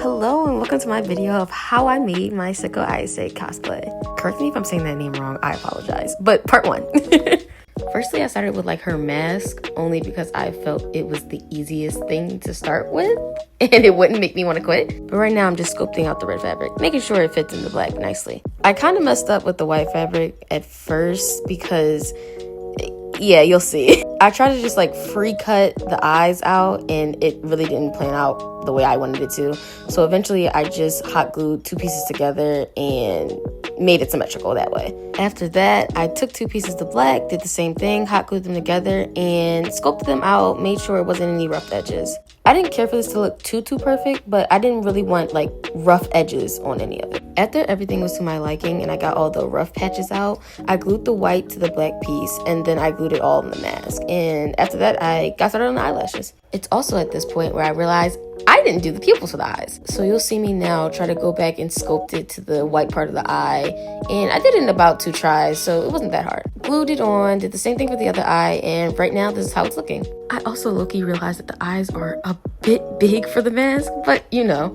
Hello and welcome to my video of how I made my Seiko Ayase cosplay. Correct me if I'm saying that name wrong, I apologize. But part one. Firstly, I started with like her mask only because I felt it was the easiest thing to start with and it wouldn't make me want to quit. But right now I'm just sculpting out the red fabric, making sure it fits in the black nicely. I kind of messed up with the white fabric at first because yeah, you'll see. I tried to just like free cut the eyes out and it really didn't plan out the way I wanted it to. So eventually I just hot glued two pieces together and made it symmetrical that way. After that, I took two pieces of black, did the same thing, hot glued them together and sculpted them out, made sure it wasn't any rough edges. I didn't care for this to look too perfect, but I didn't really want like rough edges on any of it. After everything was to my liking and I got all the rough patches out, I glued the white to the black piece and then I glued it all in the mask. And after that, I got started on the eyelashes. It's also at this point where I realized I didn't do the pupils for the eyes. So you'll see me now try to go back and sculpt it to the white part of the eye. And I did it in about 2 tries, so it wasn't that hard. Glued it on, did the same thing for the other eye, and right now this is how it's looking. I also low-key realized that the eyes are a bit big for the mask, but you know,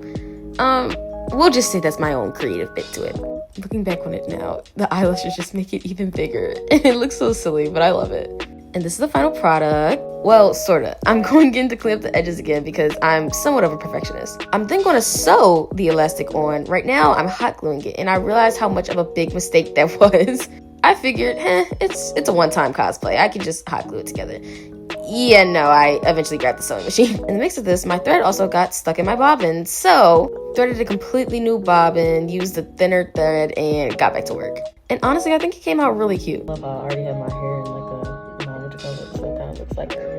we'll just say that's my own creative bit to it. Looking back on it now, the eyelashes just make it even bigger. It looks so silly, but I love it. And this is the final product. Well, sorta. I'm going in to clean up the edges again because I'm somewhat of a perfectionist. I'm then going to sew the elastic on. Right now, I'm hot gluing it, and I realized how much of a big mistake that was. I figured, it's a one-time cosplay. I can just hot glue it together. Yeah, no, I eventually grabbed the sewing machine. In the mix of this, my thread also got stuck in my bobbin, so threaded a completely new bobbin, used a thinner thread, and got back to work. And honestly, I think it came out really cute. I already have my hair in like a color, so it kind of looks like her hair.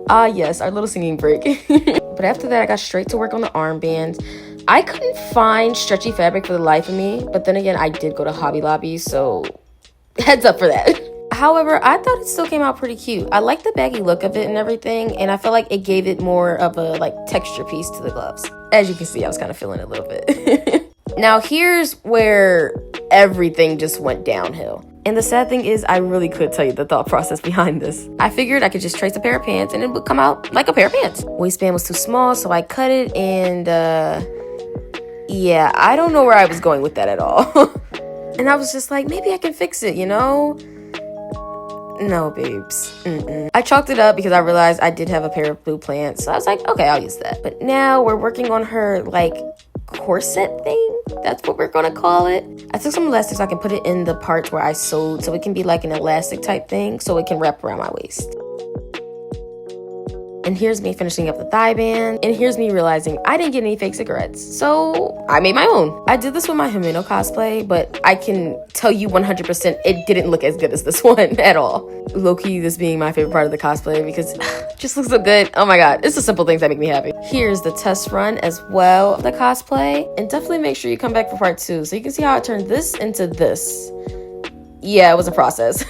Ah, yes, our little singing break. But after that, I got straight to work on the armbands. I couldn't find stretchy fabric for the life of me, but then again, I did go to Hobby Lobby, so heads up for that. However, I thought it still came out pretty cute. I like the baggy look of it and everything, and I felt like it gave it more of a like texture piece to the gloves. As you can see, I was kind of feeling it a little bit. Now here's where everything just went downhill. And the sad thing is, I really could tell you the thought process behind this. I figured I could just trace a pair of pants and it would come out like a pair of pants. Waistband was too small, so I cut it and yeah, I don't know where I was going with that at all. And I was just like, maybe I can fix it, you know? No, babes. I chalked it up because I realized I did have a pair of blue plants. So I was like, okay, I'll use that. But now we're working on her, like, corset thing. That's what we're gonna call it. I took some elastic so I can put it in the parts where I sewed so it can be like an elastic type thing so it can wrap around my waist. And here's me finishing up the thigh band. And here's me realizing I didn't get any fake cigarettes. So I made my own. I did this with my Himeno cosplay, but I can tell you 100% it didn't look as good as this one at all. Low-key, this being my favorite part of the cosplay because it just looks so good. Oh my god, it's the simple things that make me happy. Here's the test run as well of the cosplay. And definitely make sure you come back for part 2 so you can see how I turned this into this. Yeah, it was a process.